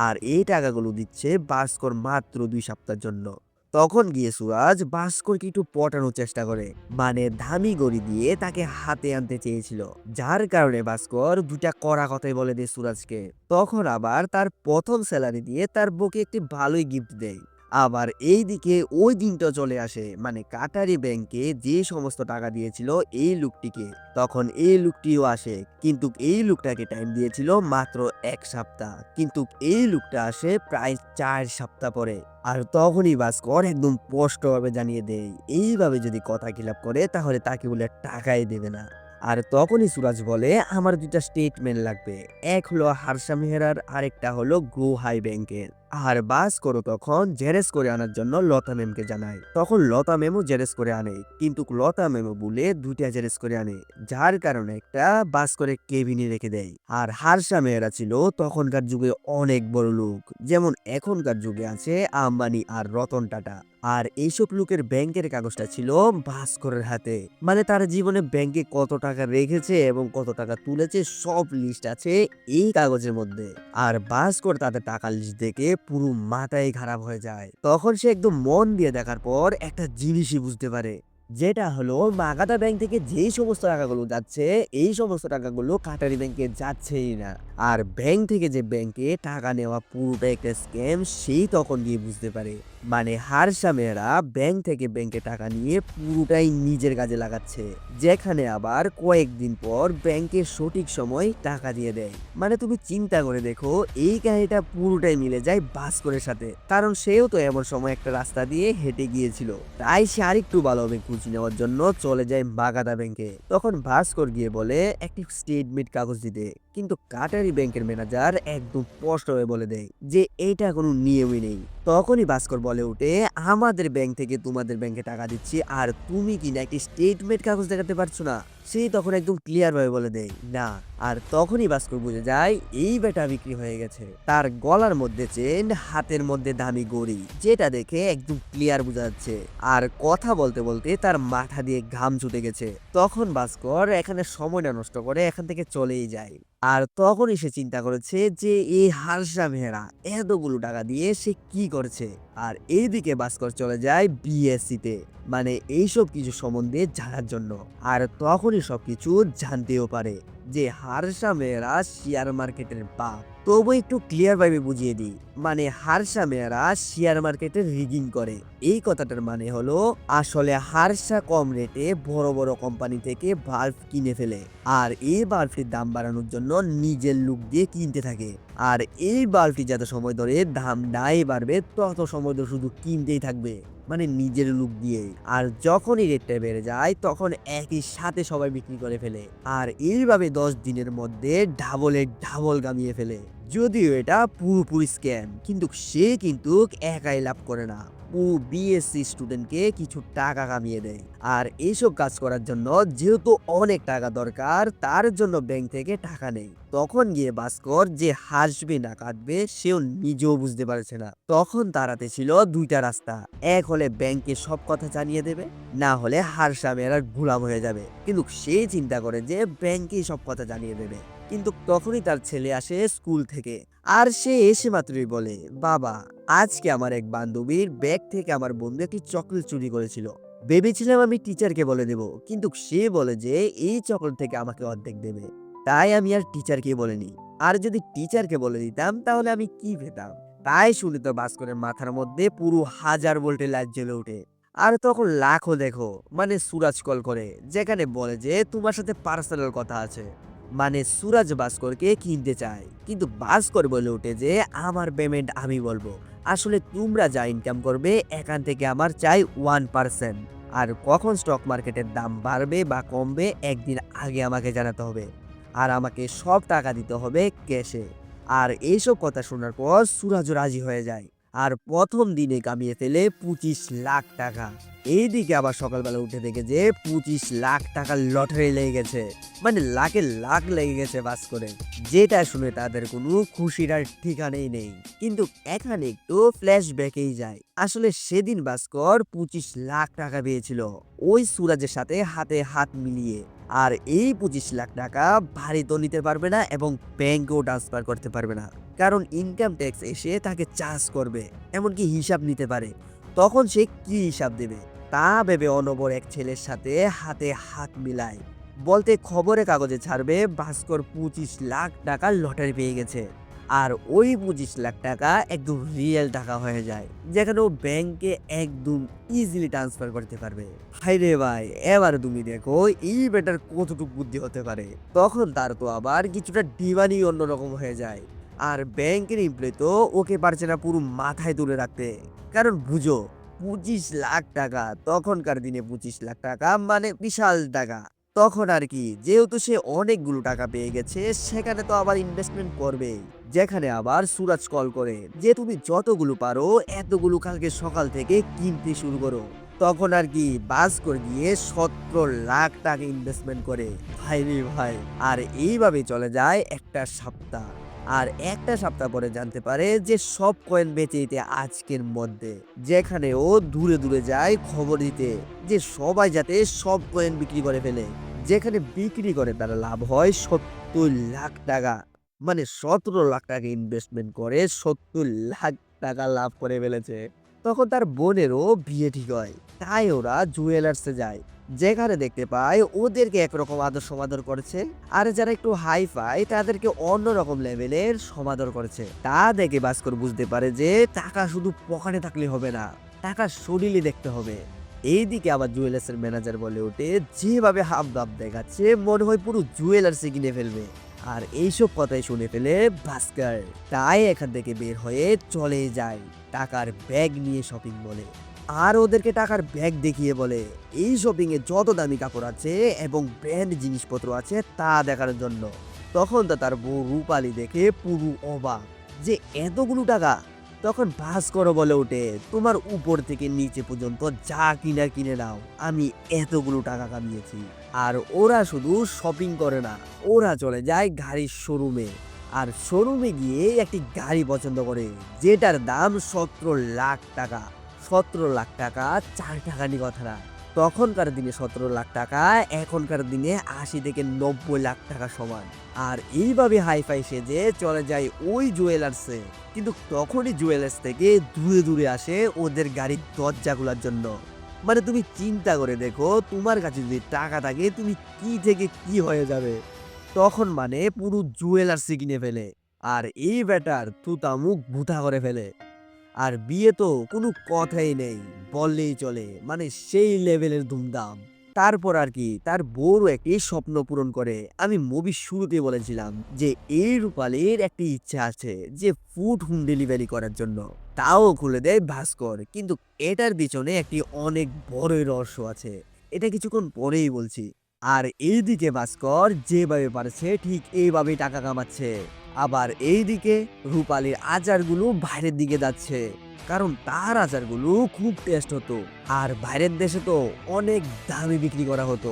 আর এই টাকাগুলো দিচ্ছে ভাস্কর মাত্র 2 সপ্তাহের জন্য। তখন গিয়ে সুরাজ ভাস্করকে একটু পটানোর চেষ্টা করে, মানে দামি গড়ি দিয়ে তাকে হাতে আনতে চেয়েছিল, যার কারণে ভাস্কর দুটা কড়া কথাই বলে দেয় সুরাজকে। তখন আবার তার প্রথম স্যালারি দিয়ে তার বউকে একটি ভালোই গিফট দেয়। আবার এইদিকে ওই দিনটা চলে আসে, মানে কাটারি ব্যাংকে যে সমস্ত টাকা দিয়েছিল এই লোকটিকে, তখন এই লোকটিও আসে। কিন্তু এই লোকটাকে টাইম দিয়েছিল মাত্র 1 সপ্তাহ, কিন্তু এই লোকটা আসে প্রায় 4 সপ্তাহ পরে। আর তখনই ভাস্কর একদম স্পষ্টভাবে জানিয়ে দেয় এইভাবে যদি কথা খিলাপ করে তাহলে তাকে বলে টাকাই দেবে না। আর তখনই সুরাজ বলে আমার 2টা স্টেটমেন্ট লাগবে, এক হলো হার্ষা মেহরার, আরেকটা হলো গ্রো হাই ব্যাংকের। আর ভাস্কর তখন জেরেস করে আনার জন্য লতা ম্যামকে জানায়। তখন লতা ম্যামও জেরেস করে আনে, কিন্তু লতা ম্যামও বলে 2টা জেরেস করে আনে, যার কারণে একটা ভাস্করের কেবিনে রেখে দেয়। আর হার্ষা মেহরা ছিল তখনকার যুগে অনেক বড় লোক, যেমন এখনকার যুগে আছে আম্বানি আর রতন টাটা। আর এইসব লোকের ব্যাংকের কাগজটা ছিল ভাস্করের হাতে, মানে তার জীবনে ব্যাংকে কত টাকা রেখেছে এবং কত টাকা তুলেছে সব লিস্ট আছে এই কাগজের মধ্যে। আর ভাস্কর তাদের টাকার লিস্ট দেখে পুরো মাথায় খারাপ হয়ে যায়। তখন সে একদম মন দিয়ে দেখার পর একটা জিনিসই বুঝতে পারে, যেটা হলো মাগাদা ব্যাংক থেকে যেই সমস্ত টাকাগুলো যাচ্ছে এই সমস্ত টাকাগুলো কাটারি ব্যাংকে যাচ্ছেই না। আর ব্যাংক থেকে যে ব্যাংকে টাকা নেওয়া পুরোটা একটা স্ক্যাম, সেই তখন গিয়ে বুঝতে পারে, মানে হার্ষা মেহরা ব্যাংক থেকে ব্যাংকে টাকা নিয়ে পুরোটাই নিজের কাজে লাগাচ্ছে, যেখানে আবার কয়েকদিন পর ব্যাংকের সঠিক সময় টাকা দিয়ে দেয়। মানে তুমি চিন্তা করে দেখো, এই কাহিনীটা পুরোটাই মিলে যায় ভাস্করের সাথে, কারণ সেও তো এমন সময় একটা রাস্তা দিয়ে হেঁটে গিয়েছিল। তাই সে আরেকটু ভালোভাবে খুঁজে নেওয়ার জন্য চলে যায় বাগাদা ব্যাংকে। তখন ভাস্কর গিয়ে বলে একটি স্টেটমেন্ট কাগজ দিতে, কিন্তু কাটারি ব্যাংকের ম্যানেজার একদম স্পষ্ট হয়ে বলে দেয় যে এইটা কোনো নিয়মই নেই। তখনই ভাস্কর বলে ওঠে আমাদের ব্যাংক থেকে তোমাদের ব্যাংকে টাকা দিচ্ছি, আর তুমি কি না একটি স্টেটমেন্ট কাগজ দেখাতে পারছো না? সে তখন একদম ক্লিয়ার ভাবে বলে দেয় না। আর তখনই ভাস্কর বুঝে যায় এই বেটা বিক্রি হয়ে গেছে। তার গলার মধ্যে চেন, হাতের মধ্যে দামি গড়ি, যেটা দেখে একদম ক্লিয়ার বোঝা যাচ্ছে। আর কথা বলতে বলতে তার মাথা দিয়ে ঘাম ছুটে গেছে। তখন ভাস্কর এখানে সময়টা নষ্ট করে এখান থেকে চলেই যায়। আর তখনই সে চিন্তা করেছে যে এই হার্ষা মেহরা এতগুলো টাকা দিয়ে সে কি করছে। আর এইদিকে ভাস্কর চলে যায় বিএসসিতে, মানে এইসব কিছু সম্বন্ধে জানার জন্য। আর তখনই সবকিছু জানতেও পারে যে হার্ষা মেহরা শেয়ার মার্কেটের বাপ। তবু একটু ক্লিয়ার ভাবে বুঝিয়ে দিই, মানে হার্ষা মেহরা শেয়ার মার্কেটে রিগিং করে। এই কথাটার মানে হলো আসলে হার্ষা কম রেটে বড় বড় কোম্পানি থেকে বাল্ব কিনে ফেলে, আর এই বাল্বটির দাম বাড়ানোর জন্য নিজের লোক দিয়ে কিনতে থাকে। আর এই বাল্বটি যত সময় ধরে দাম নাই বাড়বে তত সময় ধরে শুধু কিনতেই থাকবে, মানে নিজের লুক দিয়ে। আর যখনই রেটটা বেড়ে যায় তখন একই সাথে সবাই বিক্রি করে ফেলে। আর এইভাবে 10 দিনের মধ্যে ডাবল কামিয়ে ফেলে। যদিও এটা পুরোপুরি স্ক্যাম, কিন্তু সে কিন্তু একাই লাভ করে না, পুরো বিএসসি স্টুডেন্টকে কিছু টাকা কামিয়ে দেয়। আর এইসব কাজ করার জন্য যেহেতু অনেক টাকা দরকার, তার জন্য ব্যাংক থেকে টাকা নেই। তখন গিয়ে ভাস্কর যে হাসবে না কাঁদবে সেও নিজেও বুঝতে পারছে না। তখন তারাতে ছিল 2টা রাস্তা, এক হলে ব্যাংকে সব কথা জানিয়ে দেবে, না হলে হার্ষা মেহরার গোলাম হয়ে যাবে। কিন্তু সে চিন্তা করে যে ব্যাংকে সব কথা জানিয়ে দেবে। কিন্তু তখনই তার ছেলে আসে স্কুল থেকে, আর সে এসে মাত্রই বলে বাবা আজকে আমার এক বান্ধবীর ব্যাগ থেকে আমার বন্ধু একটি চকলেট চুরি করেছিল। ভেবেছিলাম আমি টিচারকে বলে দেব, কিন্তু সে বলে যে এই চকলেট থেকে আমাকে অর্ধেক দেবে। তাই আমি আর টিচারকে বলিনি। আর যদি টিচারকে বলে দিতাম তাহলে আমি কি পেতাম? তাই শুনে তো ভাস্করের মাথার মধ্যে পুরো 1000 ভোল্টের লাইট জ্বলে ওঠে। আর তখন লাখো দেখো মানে সুরাজ কল করে, যেখানে বলে যে তোমার সাথে পার্সোনাল কথা আছে। মানে সুরাজ ভাস্করকে কিনতে চায়, কিন্তু ভাস্কর বলে ওঠে যে আমার পেমেন্ট আমি বলবো। আসলে তোমরা যা ইনকাম করবে এখান থেকে আমার চাই 1%। আর কখন স্টক মার্কেটের দাম বাড়বে বা কমবে একদিন আগে আমাকে জানাতে হবে। আর আমাকে সব টাকা দিতে হবে ক্যাশে। আর এইসব কথা শোনার পর সুরাজও রাজি হয়ে যায়। আর প্রথম দিনে কামিয়ে ফেলে 25 লাখ টাকা। এইদিকে আবার সকালবেলা উঠে দেখে যে 25 লাখ টাকার লটারি লেগে গেছে। মানে লাখে লাখ লেগে গেছে বাস করে। যেটা শুনে তাদের কোনো খুশির আর ঠিকানেই নেই। কিন্তু এখানে একটু ফ্ল্যাশব্যাকেই যায়। আসলে সেদিন ভাস্কর 25 লাখ টাকা পেয়েছিল ওই সুরাজের সাথে হাতে হাত মিলিয়ে। আর এই 25 লাখ টাকা বাড়িতেও নিতে পারবে না এবং ব্যাংকেও ট্রান্সফার করতে পারবে না, কারণ ইনকাম ট্যাক্স এসে তাকে চার্জ করবে, এমনকি হিসাব নিতে পারে। তখন সে কি হিসাব দেবে তা ভেবে অনবর এক ছেলের সাথে হাতে হাত মিলায়, বলতে খবরে কাগজে ছাড়বে ভাস্কর 25 লাখ টাকার লটারি পেয়ে গেছে। আর ওই 25 লাখ টাকা একদম রিয়েল টাকা হয়ে যায়, যেখানে ও ব্যাংকে একদম ইজিলি ট্রান্সফার করতে পারবে। হাই রে ভাই, এবার তুমি দেখো এই বেটার কতটুকু বুদ্ধি হতে পারে। তখন তার তো আবার কিছুটা ডিমান্ডই অন্যরকম হয়ে যায়। আর ব্যাংকের এমপ্লয়ি তো ওকে পারছে না পুরো মাথায় তুলে রাখতে, কারণ বুঝো 25 লাখ টাকা, তখনকার দিনে 25 লাখ টাকা মানে বিশাল টাকা। তখন আর কি, যেহেতু সে অনেকগুলো টাকা পেয়ে গেছে সেখানে তো আবার ইনভেস্টমেন্ট করবে। যেখানে আবার সুরাজ কল করে যে তুমি যতগুলো পারো এতগুলো কালকে সকাল থেকে কিনতে শুরু করো। তখন আর কি ভাস্কর গিয়ে 17 লাখ টাকা ইনভেস্টমেন্ট করে। ভাই রে ভাই। আর এইভাবে চলে যায় একটা সপ্তাহ। আর একটা সপ্তাহ পরে জানতে পারে যে সব কয়েন বেচে দিতে আজকের মধ্যে, যেখানে ও দূরে দূরে যায় খবর দিতে যে সবাই যাতে সব কয়েন বিক্রি করে ফেলে। যেখানে বিক্রি করে তার লাভ হয় 70 লাখ টাকা। মানে 17 লাখ টাকা ইনভেস্টমেন্ট করে 70 লাখ টাকা লাভ করে ফেলেছে। তখন তার বোনেরও বিয়ে ঠিক হয়, তাই ওরা জুয়েলার্সে যায়, যেখানে দেখতে পায় ওদেরকে একরকম আদর সমাদর করেছে, আর যারা একটু হাই ফাই তাদেরকে অন্যরকম লেভেলের সমাদর করেছে। তা দেখে ভাস্কর বুঝতে পারে যে টাকা শুধু পকেটে থাকলে হবে না, টাকা শরীরে দেখতে হবে। এইদিকে আবার জুয়েলার্সের ম্যানেজার বলে ওঠে যেভাবে হাব ভাব দেখাচ্ছে মনে হয় পুরো জুয়েলার্সে কিনে ফেলবে। আর এইসব কথাই শুনে ফেলে ভাস্কর, তাই এখান থেকে বের হয়ে চলে যায় টাকার ব্যাগ নিয়ে শপিং বলে। আর ওদেরকে টাকার ব্যাগ দেখিয়ে বলে এই শপিং এ যত দামি কাপড় আছে এবং ব্র্যান্ড জিনিসপত্র আছে তা দেখার জন্য। তখন তো তার বউ রূপালী দেখে পুরো অবাক যে এতগুলো টাকা। তখন ভাস্কর বলে ওঠে তোমার উপর থেকে নিচে পর্যন্ত যা কিনা কিনে নাও, আমি এতগুলো টাকা কামিয়েছি। আর ওরা শুধু শপিং করে না, ওরা চলে যায় গাড়ির শোরুমে। আর শোরুমে গিয়ে একটি গাড়ি পছন্দ করে যেটার দাম 17 লাখ টাকা। 17 লাখ টাকা 4 টাকারই কথা না। তখনকার দিনে 17 লাখ টাকা এখনকার দিনে 80 থেকে 90 লাখ টাকা সমান। আর এইভাবে হাইফাই সেজে চলে যায় ওই জুয়েলার্সে। কিন্তু তখনই জুয়েলার্স থেকে দূরে দূরে আসে ওদের গাড়ির দরজা খোলার জন্য। মানে তুমি চিন্তা করে দেখো, তোমার কাছে যদি টাকা থাকে তুমি কি থেকে কি হয়ে যাবে। তখন মানে পুরো জুয়েলার্সই কিনে ফেলে। আর এই ব্যাটার তুতা মুখ ভুতা করে ফেলে। আর বিয়ে তো কোনো কথাই নেই, বললেই চলে, মানে সেই লেভেলের ধুমধাম। তারপর আর কি তার বড় একটি স্বপ্ন পূরণ করে। আমি মুভির শুরুতে বলেছিলাম যে এই রূপালীর একটি ইচ্ছা আছে যে ফুড হোম ডেলিভারি করার জন্য, তাও খুলে দেয় ভাস্কর। কিন্তু এটার পিছনে একটি অনেক বড়ই রহস্য আছে, এটা কিছুক্ষণ পরেই বলছি। আর এইদিকে ভাস্কর যেভাবে পারছে ঠিক এইভাবে টাকা কামাচ্ছে। আবার এইদিকে রূপালীর আচারগুলো বাইরের দিকে যাচ্ছে, কারণ তার আচারগুলো খুব টেস্ট হতো আর বাইরের দেশে তো অনেক দামে বিক্রি করা হতো।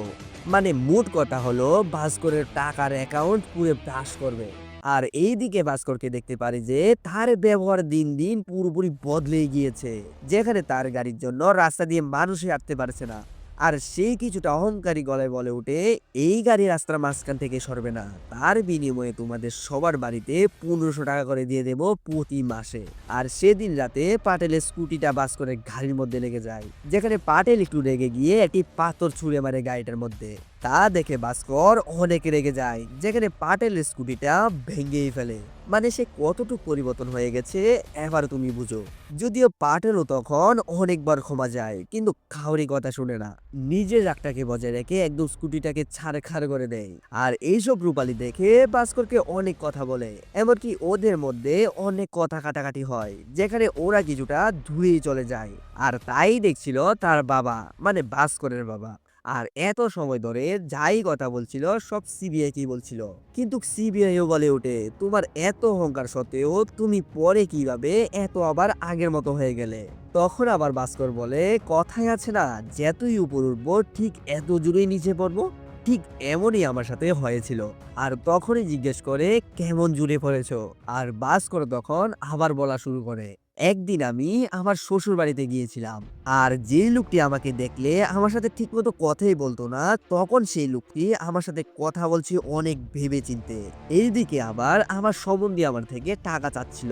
মানে মোট কথা হলো ভাস্করের টাকার অ্যাকাউন্ট পুরো ব্রাশ করবে। আর এইদিকে ভাস্করকে দেখতে পারি যে তার ব্যবহার দিন দিন পুরোপুরি বদলে গিয়েছে, যেখানে তার গাড়ির জন্য রাস্তা দিয়ে মানুষই হাঁটতে পারছে না। আর সে কিছুটা অহংকারী গলায় বলে ওঠে, এই গাড়ি রাস্তার মাঝখান থেকে সরবে না, তার বিনিময়ে তোমাদের সবার বাড়িতে 1500 টাকা করে দিয়ে দেবো প্রতি মাসে। আর সেদিন রাতে পাটেলের স্কুটিটা বাস করে গাড়ির মধ্যে লেগে যায়, যেখানে পাটেল একটু রেগে গিয়ে একটি পাথর ছুঁড়ে মারে গাড়িটার মধ্যে। তা দেখে ভাস্কর অনেক রেগে যায়, যেখানে পাটেলের স্কুটিটা ভেঙেই ফেলে। মানে সে কতটুকু পরিবর্তন হয়ে গেছে এবার তুমি বুঝো। যদিও পাটেলও তখন অনেকবার ক্ষমা যায়, কিন্তু কাউরি কথা শুনে না, নিজের রাগটাকে বজায় রেখে একদম স্কুটিটাকে ছাড়খাড় করে দেয়। আর এইসব রূপালী দেখে ভাস্করকে অনেক কথা বলে, এমনকি ওদের মধ্যে অনেক কথা কাটাকাটি হয়, যেখানে ওরা কিছুটা দূরেই চলে যায়। আর তাই দেখছিল তার বাবা, মানে ভাস্করের বাবা। আর এত সময় ধরে যাই কথা বলছিল সব সিবিআই কি বলছিল, কিন্তু সিবিআইও বলে ওঠে, তোমার এত অহংকার সত্ত্বেও তুমি পরে কিভাবে এত আবার আগের মতো হয়ে গেলে। তখন আবার ভাস্কর বলে, কথায় আছে না, যতই উপর উঠবো ঠিক এত জোরেই নিচে পড়বো, ঠিক এমনই আমার সাথে হয়েছিল। আর তখনই জিজ্ঞেস করে, কেমন জুড়ে পড়েছো? আর ভাস্কর তখন আবার বলা শুরু করে, একদিন আমি আমার শ্বশুর বাড়িতে গিয়েছিলাম, আর যে লোকটি আমাকে দেখলে আমার সাথে ঠিকমতো কথাই বলতো না, তখন সেই লোকটি আমার সাথে কথা বলছে অনেক ভেবে চিনতে। এইদিকে আবার আমার সম্বন্ধে আমার থেকে টাকা চাচ্ছিল।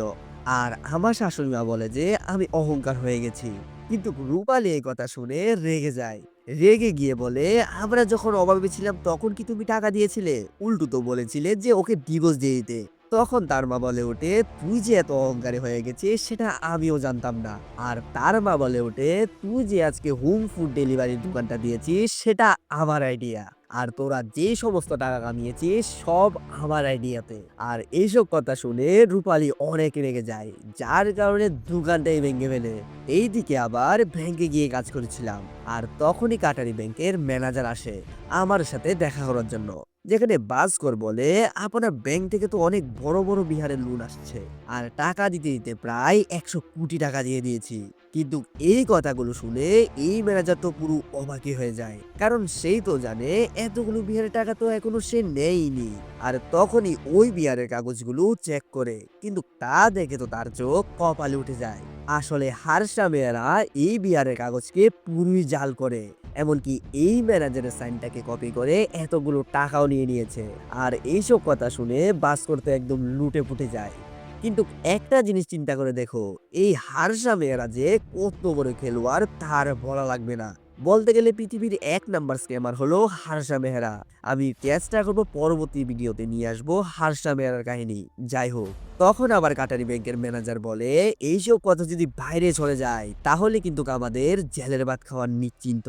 আর আমার শাশুড়ি মা বলে যে আমি অহংকার হয়ে গেছি। কিন্তু রূপালী এই কথা শুনে রেগে যায়, রেগে গিয়ে বলে, আমরা যখন অভাবে ছিলাম তখন কি তুমি টাকা দিয়েছিলে? উল্টো তো বলেছিলে যে ওকে ডিভোর্স দিয়ে দিতে। তখন তার মা বলে ওঠে, তুই যে এত অহংকারী হয়ে গেছিস সেটা আমিও জানতাম না। আর তার মা বলে ওঠে, তুই যে আজকে হোম ফুড ডেলিভারির দোকানটা দিয়েছিস সেটা আমার আইডিয়া। আর তোরা যে সমস্ত টাকা কামিয়েছিস সব আমার আইডিয়াতে। আর এইসব কথা শুনে রূপালী অনেক রেগে যায়, যার কারণে দোকানটাই ভেঙে ফেলে। এইদিকে আবার ব্যাংকে গিয়ে কাজ করেছিলাম, আর তখনই কাটারি ব্যাংকের ম্যানেজার আসে আমার সাথে দেখা করার জন্য, যেখানে ভাস্কর বলে, আপনার ব্যাংক থেকে তো অনেক বড় বড় বিহারের লোন আসছে, আর টাকা দিতে দিতে প্রায় 100 কোটি টাকা দিয়ে দিয়েছি। কিন্তু এই কথাগুলো শুনে এই ম্যানেজার তো পুরো অবাকই হয়ে যায়, কারণ সেই তো জানে এতগুলো বিহারের টাকা তো এখনো সে নেয়নি। আর তখনই ওই বিহারের কাগজগুলো চেক করে, কিন্তু তা দেখে তো তার চোখ কপালে উঠে যায়। আসলে হারসা মেয়েরা এই বিহারের কাগজকে পুরোই জাল করে, এমনকি এই ম্যানেজারের সাইনটাকে কপি করে এতগুলো টাকাও নিয়ে নিয়েছে। আর এইসব কথা শুনে ভাস্কর তো একদম লুটে ফুটে যায়। কিন্তু একটা জিনিস চিন্তা করে দেখো, এই হারসা মেয়েরা যে কত বড় খেলোয়াড় তার বলা লাগবে না। বলতে গেলে পৃথিবীর 1 নাম্বার স্ক্যামার হলো হারসা মেহরা। আমি চেষ্টা করবো পরবর্তী ভিডিওতে নিয়ে আসবো হারসা মেহরার কাহিনী। যাই হোক, তখন আবার কাটারি ব্যাংকের ম্যানেজার বলে, এইসব কথা যদি বাইরে চলে যায় তাহলে কিন্তু আমাদের জেলের ভাত খাওয়ার নিশ্চিন্ত।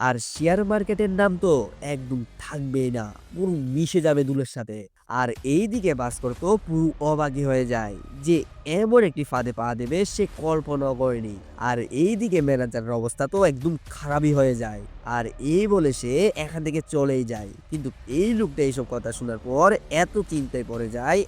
আর শেয়ার মার্কেটের নাম তো একদম থাকবেই না, পুরো মিশে যাবে দুলের সাথে। আর এইদিকে ভাস্কর তো পুরো অবাগী হয়ে যায়, যে এমন একটি ফাঁদে পা দেবে সে কল্পনাও করেনি। আর এইদিকে ম্যানেজারের অবস্থা তো একদম খারাপই হয়ে যায়। আর এই বলে সে এখান থেকে চলেই যায়। কিন্তু এই লোকটা এইসব কথা শোনার পর এতই চিন্তায় পড়ে যায়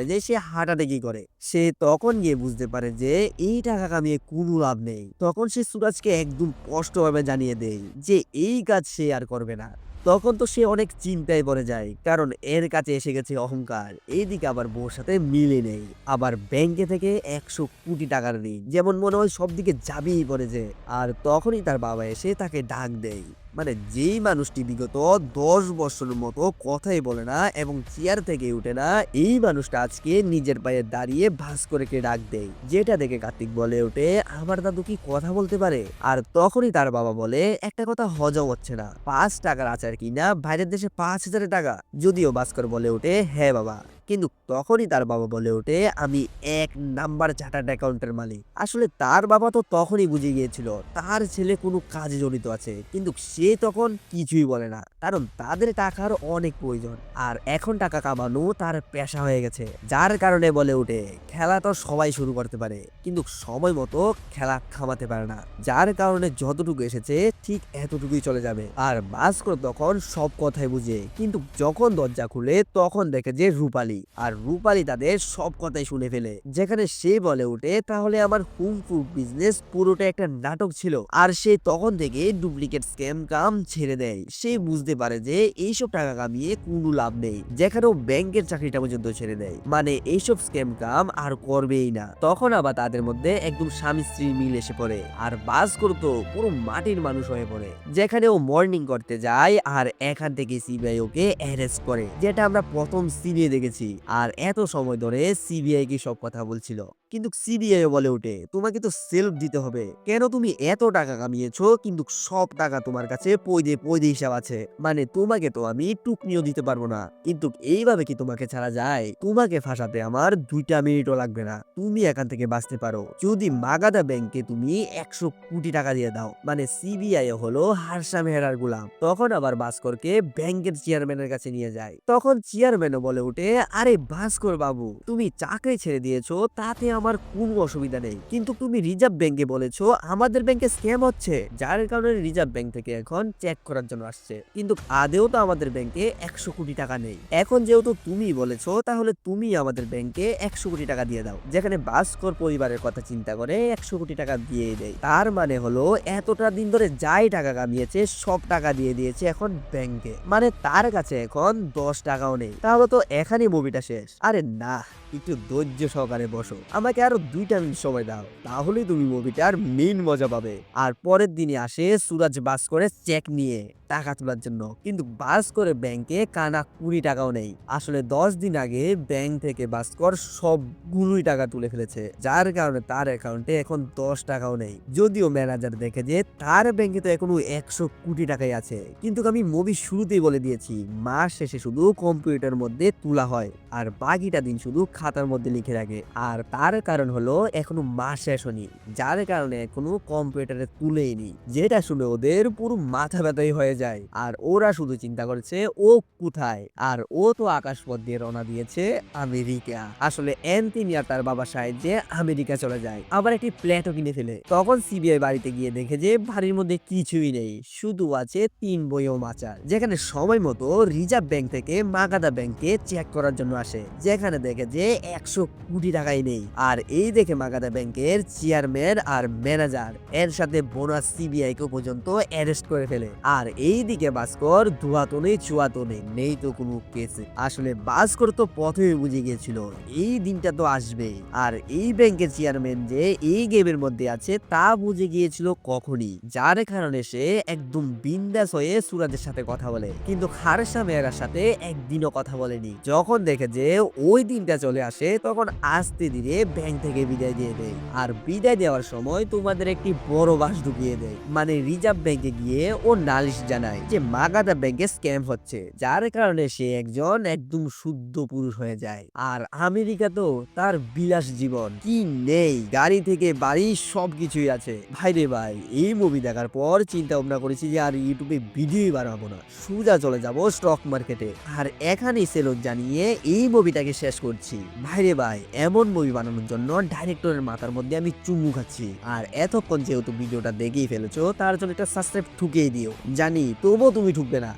যে সে হার্ট অ্যাটাকই করে। সে তখন গিয়ে বুঝতে পারে যে এই টাকা কামিয়ে কোনো লাভ নেই। তখন সে সুরাজকে একদম স্পষ্টভাবে জানিয়ে দেয় যে এই কাজ সে আর করবে না। তখন তো সে অনেক চিন্তায় পড়ে যায়, কারণ এর কাছে এসে গেছে অহংকার। এইদিকে আবার বউর সাথে মিলে নেই, আবার ব্যাংকে থেকে 100 কোটি টাকার ঋণ, যেমন মনে হয় সব দিকে যাবেই পড়েছে। আর তখনই তার বাবা এসে তাকে ডাক দেয়, মানে যেই মানুষটি বিগত 10 বছরের মতো কথাই বলে না এবং চেয়ার থেকে উঠে না, এই মানুষটা আজকে নিজের পায়ে দাঁড়িয়ে ভাস্করকে ডাক দেয়। যেটা দেখে কার্তিক বলে ওঠে, আমার দাদু কি কথা বলতে পারে? আর তখনই তার বাবা বলে, একটা কথা হজম হচ্ছে না, 5 টাকার আচার কিনা বাইরের দেশে 5,000 টাকা। যদিও ভাস্কর বলে ওঠে, হ্যাঁ বাবা, কিন্তু তখনই তার বাবা বলে ওঠে, আমি 1 নাম্বার চার্টার্ড অ্যাকাউন্টের মালিক। আসলে তার বাবা তো তখনই বুঝে গিয়েছিল তার ছেলে কোনো কাজে জড়িত আছে, কিন্তু সে তখন কিছুই বলে না, কারণ তাদের টাকার অনেক প্রয়োজন। আর এখন টাকা কামানো তার পেশা হয়ে গেছে, যার কারণে বলে ওঠে, খেলা তো সবাই শুরু করতে পারে, কিন্তু সময় মতো খেলা থামাতে পারে না, যার কারণে যতটুকু এসেছে ঠিক এতটুকুই চলে যাবে। আর ভাস্কর তখন সব কথাই বুঝে, কিন্তু যখন দরজা খুলে তখন দেখে যে রূপালী। রূপালী, আর রূপালী তাদের সব কথাই শুনে ফেলে, যেখানে সে বলে ওঠে তাহলে আমার হুমফু বিজনেস পুরোটা একটা নাটক ছিল। আর সে তখন থেকে ডুপ্লিকেট স্ক্যাম কাম ছেড়ে দেয়। সে বুঝতে পারে যে এইসব টাকা কামিয়ে কোনো লাভ নেই, যেখানেও ব্যাংকের চাকরিটা পর্যন্ত ছেড়ে দেয়, মানে এইসব স্ক্যাম কাম আর করবেই না। তখন আবার তাদের মধ্যে একদম স্বামী স্ত্রীর মিল এসে পড়ে, আর বাস করতো পুরো মাটির মানুষ হয়ে পড়ে, যেখানে ও মর্নিং করতে যায় আর এখান থেকে সিবিআই ওকে অ্যারেস্ট করে, যেটা আমরা প্রথম সিনে দেখেছি। আর এত সময় ধরে সিবিআই কি সব কথা বলছিল, কিন্তু সিবিআই বলে ওঠে তোমাকে তো সেলফ দিতে হবে, কেন তুমি এত টাকা কামিয়েছো কিন্তু সব টাকা তোমার কাছে পয়দে হিসাব আছে, মানে তোমাকে তো আমি টুকনিও দিতে পারবো না। কিন্তু এইভাবে কি তোমাকে ছাড়া যায়? তোমাকে ফাঁসাতে আমার 2টা মিনিটও লাগবে না, তুমি এখান থেকে বাঁচতে পারো যদি মাগাদা ব্যাংকে তুমি 100 কোটি টাকা দিয়ে দাও। মানে সিবিআই হলো হারসা মেহরার গোলাম। তখন আবার ভাস্করকে ব্যাংকের চেয়ারম্যানের কাছে নিয়ে যায়। তখন চেয়ারম্যানও বলে ওঠে আরে ভাস্কর বাবু, তুমি চাকরি ছেড়ে দিয়েছো তাতে আমার কোনো অসুবিধা নেই, কিন্তু তুমি রিজার্ভ ব্যাংকে বলেছো আমাদের ব্যাংকে স্ক্যাম হচ্ছে, যার কারণে রিজার্ভ ব্যাংক থেকে এখন চেক করার জন্য আসছে, কিন্তু আদেও তো আমাদের ব্যাংকে 100 কোটি টাকা নেই। এখন যেহেতু তুমি বলেছো তাহলে তুমি আমাদের ব্যাংকে 100 কোটি টাকা দিয়ে দাও। যেখানে ভাস্কর পরিবারের কথা চিন্তা করে 100 কোটি টাকা দিয়ে দেয়। তার মানে হলো এতটা দিন ধরে যাই টাকা কামিয়েছে সব টাকা দিয়ে দিয়েছে এখন ব্যাংকে, মানে তার কাছে এখন 10 টাকাও নেই। তাহলে তো এখানেই মুভিটা শেষ। আরে না, একটু ধৈর্য সহকারে বসো, আমাকে আরো 2টা মিনিট সময় দাও, তাহলেই তুমি মুভিটার মেইন মজা পাবে। আর পরের দিনে আসে সুরাজ ভাস্করের চেক নিয়ে টাকা তোলার জন্য, কিন্তু ভাস্করের ব্যাংকে কানা 20 টাকাও নেই। আসলে 10 দিন আগে ব্যাংক থেকে ভাস্কর সবগুলোই টাকা তুলে ফেলেছে, যার কারণে তার অ্যাকাউন্টে এখন 10 টাকাও নেই। যদিও ম্যানেজার দেখে যে তার ব্যাংকে তো এখনো 100 কোটি টাকাই আছে, কিন্তু আমি মুভি শুরুতেই বলে দিয়েছি মাস শেষে শুধু কম্পিউটার মধ্যে তোলা হয় আর বাকিটা দিন শুধু খাতার মধ্যে লিখে রাখে। আর তার কারণ হলো এখনো মাস শেষ হয়নি, যার কারণে এখনো কম্পিউটারে তুলেইনি, যেটা শুনে ওদের পুরো মাথা ব্যথাই হয়ে যায়। আর ওরা শুধু চিন্তা করছে ও কোথায়, আর ও তো আকাশপথ দিয়ে রওনা দিয়েছে আমেরিকা। আসলে অ্যান্থনি আর তার বাবার সাহায্যে আমেরিকা চলে যায়, আবার একটি ফ্ল্যাটও কিনে ফেলে। তখন সিবিআই বাড়িতে গিয়ে দেখে যে বাড়ির মধ্যে কিছুই নেই, শুধু আছে 3 বই ও মাচার, যেখানে সময় মতো রিজার্ভ ব্যাংক থেকে মাগাদা ব্যাংকে চেক করার জন্য আসে, যেখানে দেখে যে 100 কোটি টাকাই নেই। আর এই দেখে মাগাদা ব্যাংকের চেয়ারম্যান আর ম্যানেজার এর সাথে বোনাস সিবিআই কে পর্যন্ত অ্যারেস্ট করে ফেলে। আর এই দিকে ভাস্কর ধোয়াতো নেই চুয়াতো নেই তো কোনো কেস। আসলে ভাস্কর তো প্রথমে বুঝে গিয়েছিল এই দিনটা তো আসবে, আর এই ব্যাংকের চেয়ারম্যান যে এই গেমের মধ্যে আছে তা বুঝে গিয়েছিল কখনই, যার কারণে সে একদম বিন্দাস হয়ে সুরাজের সাথে কথা বলে, কিন্তু হারসা মেয়েরার সাথে একদিনও কথা বলেনি। যখন দেখে যে ওই দিনটা চলে আসে তখন আস্তে ধীরে ব্যাংক থেকে বিদায় দিয়ে দেয়। আর বিদায় দেওয়ার সময় তোমাদের একটি বড় বাস ঢুকিয়ে দেয়, মানে রিজার্ভ ব্যাংকে গিয়ে ও নালিশ জানায় যে মাগাদা ব্যাংকে স্ক্যাম হচ্ছে, যার কারণে সে একদম শুদ্ধ পুরুষ হয়ে যায়। আর আমেরিকা তো তার বিলাস জীবন, কি নেই, গাড়ি থেকে বাড়ি সবকিছুই আছে। ভাই রে ভাই, এই মুভি দেখার পর চিন্তা ভাবনা করেছি যে আর ইউটিউবে ভিডিওই বানাবো না, সোজা চলে যাব স্টক মার্কেটে। আর এখানেই সেলুট জানিয়ে এই মুভিটাকে শেষ করছি। ভাই রে ভাই, এমন মুভি বানানোর জন্য ডাইরেক্টরের মাথার মধ্যে আমি চুমু খাচ্ছি। আর এতক্ষণ যেহেতু ভিডিওটা দেখেই ফেলেছো তার জন্য একটা সাবস্ক্রাইব ঠুকিয়ে দিও, জানি তবুও তুমি ঠুকবে না।